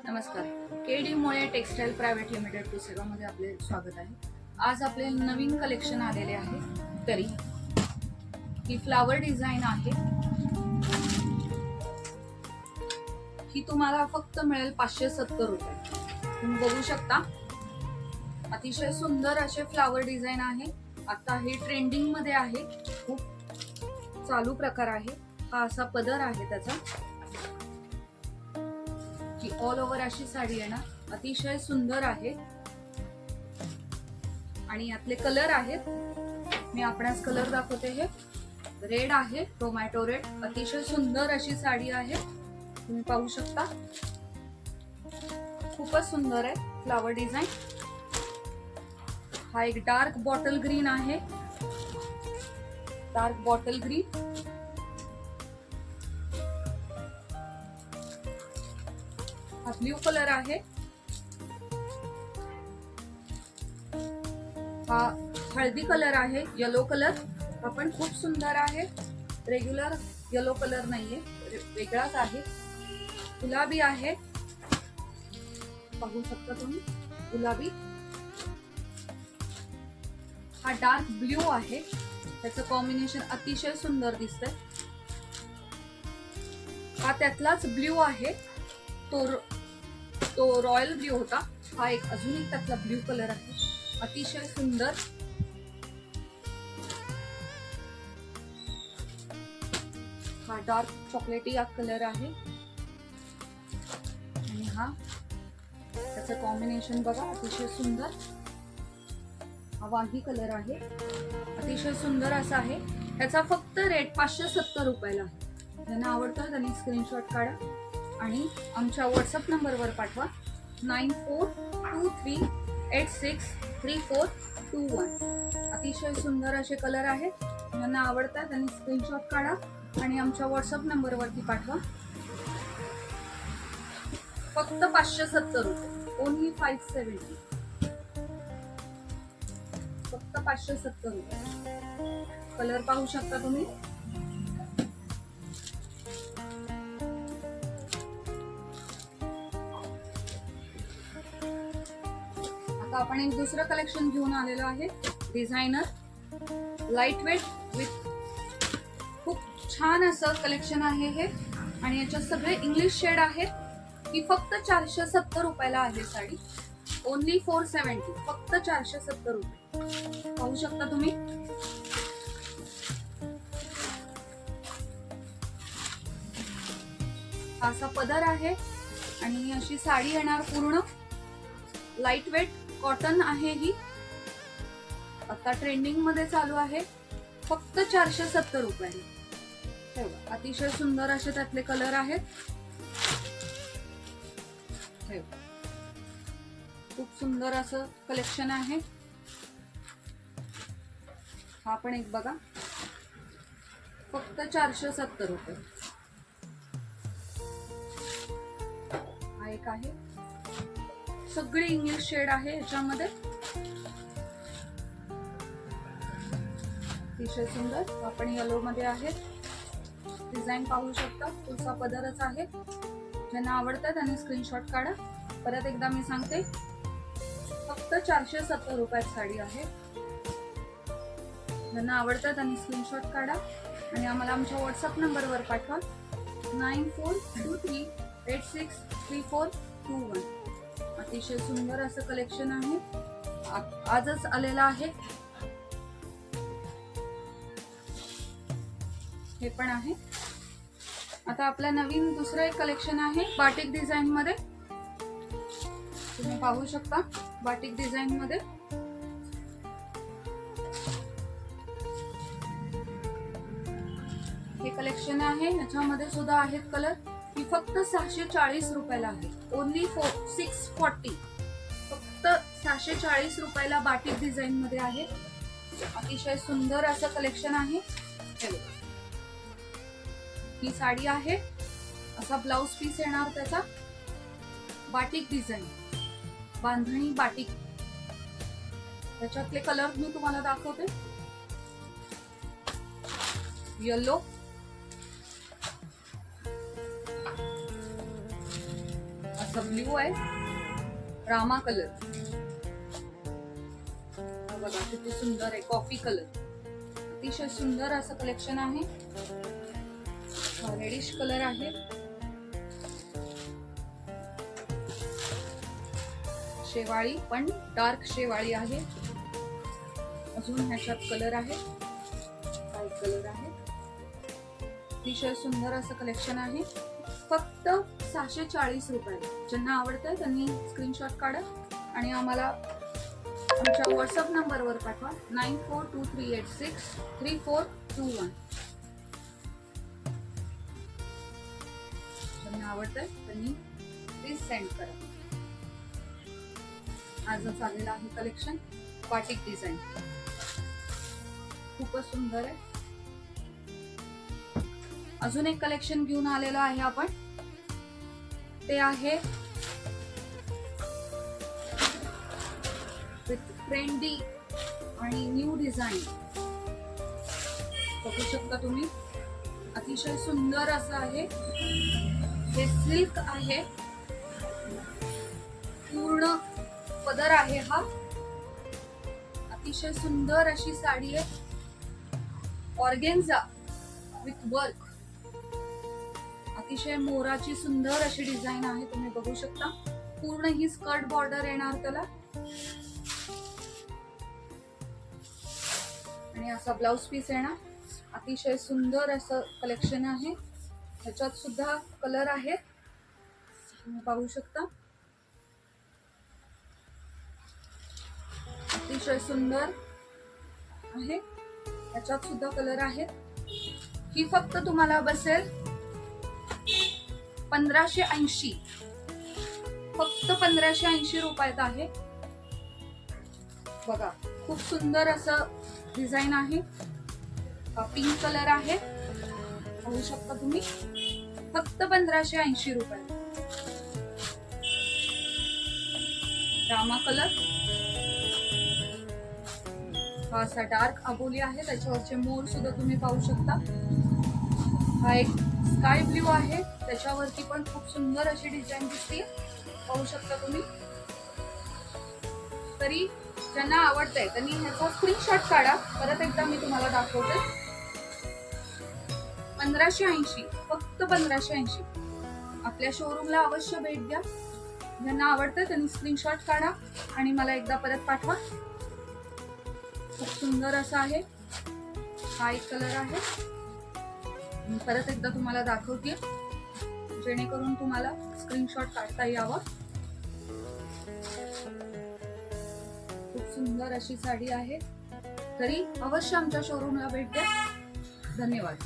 नमस्कार. KD मोळे textile private limited पुसेगावमध्ये आपले स्वागत आहे. आज आपले नवीन कलेक्शन आलेले आहे. तरी ही फ्लावर डिझाईन आहे. ही तुम्हाला फक्त मिळेल 570 रुपये. तुम्ही बघू शकता अतिशय सुंदर असे फ्लावर डिझाईन आहे. आता हे ट्रेंडिंग मध्ये आहे, खूप चालू प्रकार आहे. हा असा पदर आहे त्याचा. ऑल ओव्हर अशी साडी येणार, अतिशय सुंदर आहे. आणि यातले कलर आहेत, मी आपणास कलर दाखवते. हे रेड आहे, टोमॅटो रेड. अतिशय सुंदर अशी साडी आहे, तुम्ही पाहू शकता. खूपच सुंदर आहे फ्लावर डिझाईन. हा एक डार्क बॉटल ग्रीन आहे, डार्क बॉटल ग्रीन. हा ब्ल्यू कलर आहे. हा हळदी कलर आहे, येलो कलर. हा पण खूप सुंदर आहे. रेग्युलर येलो कलर नाहीये, वेगळाच आहे. गुलाबी आहे, पाहू शकता तुम्ही, गुलाबी. हा डार्क ब्ल्यू आहे, त्याचं कॉम्बिनेशन अतिशय सुंदर दिसतंय. हा त्यातलाच ब्ल्यू आहे, तो रॉयल ब्ल्यू होता. हा एक अजून एक त्यातला ब्ल्यू कलर आहे, अतिशय सुंदर. हा डार्क चॉकलेटी हा कलर आहे. आणि हा त्याचं कॉम्बिनेशन बघा, अतिशय सुंदर. हा वाही कलर आहे, अतिशय सुंदर असा आहे. त्याचा फक्त रेट 570 रुपयाला आहे. ज्यांना आवडतं त्यांनी स्क्रीनशॉट काढा आणि आमच्या व्हॉट्सअप नंबरवर पाठवा. 9423863421. अतिशय सुंदर असे कलर आहेत. ज्यांना आवडतात त्यांनी स्क्रीनशॉट काढा आणि आमच्या व्हॉट्सअप नंबरवरती पाठवा. फक्त 570 रुपये, ओनली 570. फक्त 570 रुपये. कलर पाहू शकता तुम्ही. आपण एक दुसरं कलेक्शन घेऊन आलेलो आहे, डिझायनर लाईट वेट विथ. खूप छान असं कलेक्शन आहे हे. आणि याच्यात सगळे इंग्लिश शेड आहेत. ही फक्त 470 रुपयाला आहे साडी, ओनली 470. फक्त 470 रुपये. पाहू शकता तुम्ही. असा पदर आहे आणि अशी साडी येणार पूर्ण. लाईट वेट कॉटन आहे ही. आता ट्रेंडिंग मध्ये चालू आहे. फक्त 470 रुपये. अतिशय सुंदर असे त्यातले कलर आहेत. खूप सुंदर असं कलेक्शन आहे. हा पण एक बघा, फक्त 470 रुपये. हा एक आहे, सगळे इंग्लिश शेड आहे याच्यामध्ये. अतिशय सुंदर. आपण येलो मध्ये आहे. डिझाईन पाहू शकता, तुमचा पदरच आहे. ज्यांना आवडतं त्यांनी स्क्रीनशॉट काढा. परत एकदा मी सांगते, फक्त 470 रुपयात साडी आहे. ज्यांना आवडतं त्यांनी स्क्रीनशॉट काढा आणि आम्हाला आमच्या व्हॉट्सअप नंबरवर पाठवा. 9423863421. अतिशय सुंदर असं कलेक्शन आहे, आजच आलेलं आहे. हे पण आहे. आता आपलं नवीन दुसरं एक कलेक्शन आहे बाटिक डिझाईन मध्ये. तुम्ही पाहू शकता, बाटिक डिझाईन मध्ये. हे कलेक्शन आहे, याच्यामध्ये सुद्धा आहेत कलर. ही फक्त 640 रुपयाला आहे, ओनली 640. फक्त 640 रुपयाला बाटिक डिझाईन मध्ये आहे. अतिशय सुंदर असं कलेक्शन आहे. ही साडी आहे, असा ब्लाउज पीस येणार त्याचा. बाटिक डिझाईन, बांधणी बाटिक. त्याच्यातले कलर मी तुम्हाला दाखवते. येलो, असा ब्ल्यू आहे, रामा कलर बघा किती सुंदर आहे, कॉफी कलर, अतिशय सुंदर असं कलेक्शन आहे. रेडिश कलर आहे, शेवाळी पण डार्क शेवाळी आहे. अजून ह्याच्यात कलर आहे, व्हाईट कलर आहे. अतिशय सुंदर असं कलेक्शन आहे. फक्त 640 रुपये. ज्यांना आवडतंय त्यांनी स्क्रीनशॉट काढा आणि आम्हाला आमच्या व्हॉट्सअप नंबरवर पाठवा 9423863421. ज्यांना आवडतंय त्यांनी प्लीज सेंड करा. आजच आलेलं आहे कलेक्शन, बाटिक डिझाईन खूपच सुंदर आहे. अजून एक कलेक्शन घेऊन आलेलो आहे आपण, ते आहे विथ ट्रेंडी आणि न्यू डिझाईन. बघू शकता तुम्ही, अतिशय सुंदर असं आहे. हे सिल्क आहे, पूर्ण पदर आहे हा. अतिशय सुंदर अशी साडी आहे, ऑर्गेन्झा विथ वर्क. अतिशय मोराची सुंदर अशी डिझाईन आहे, तुम्ही बघू शकता. पूर्ण ही स्कर्ट बॉर्डर येणार त्याला आणि असा ब्लाउज पीस येणार. अतिशय सुंदर असं कलेक्शन आहे. ह्याच्यात सुद्धा कलर आहेत, तुम्ही पाहू शकता. अतिशय सुंदर आहे, ह्याच्यात सुद्धा कलर आहेत. ही फक्त तुम्हाला बसेल 1580, फक्त 1580 रुपयात आहे. बघा खूप सुंदर असं डिझाईन आहे. पिंक कलर आहे, पाहू शकता तुम्ही. फक्त 1580 रुपये. रामा कलर, हा असा डार्क अबोली आहे, त्याच्यावरचे मोर सुद्धा तुम्ही पाहू शकता. हा एक स्काय ब्ल्यू आहे, त्याच्यावरती पण खूप सुंदर अशी डिझाईन दिसते, पाहू शकता तुम्ही. तरी ज्यांना आवडतंय त्यांनी ह्याचा स्क्रीनशॉट काढा. परत एकदा मी तुम्हाला दाखवते. 1580, फक्त 1580. आपल्या शोरूमला अवश्य भेट द्या. ज्यांना आवडतंय त्यांनी स्क्रीनशॉट काढा आणि मला एकदा परत पाठवा. खूप सुंदर असं आहे. हा एक कलर आहे. मी परत एकदा तुम्हाला दाखवते जेणेकरून तुम्हाला स्क्रीनशॉट काढता यावा. खूप सुंदर अशी साडी आहे. तरी अवश्य आमच्या शोरूमला भेट द्या. धन्यवाद.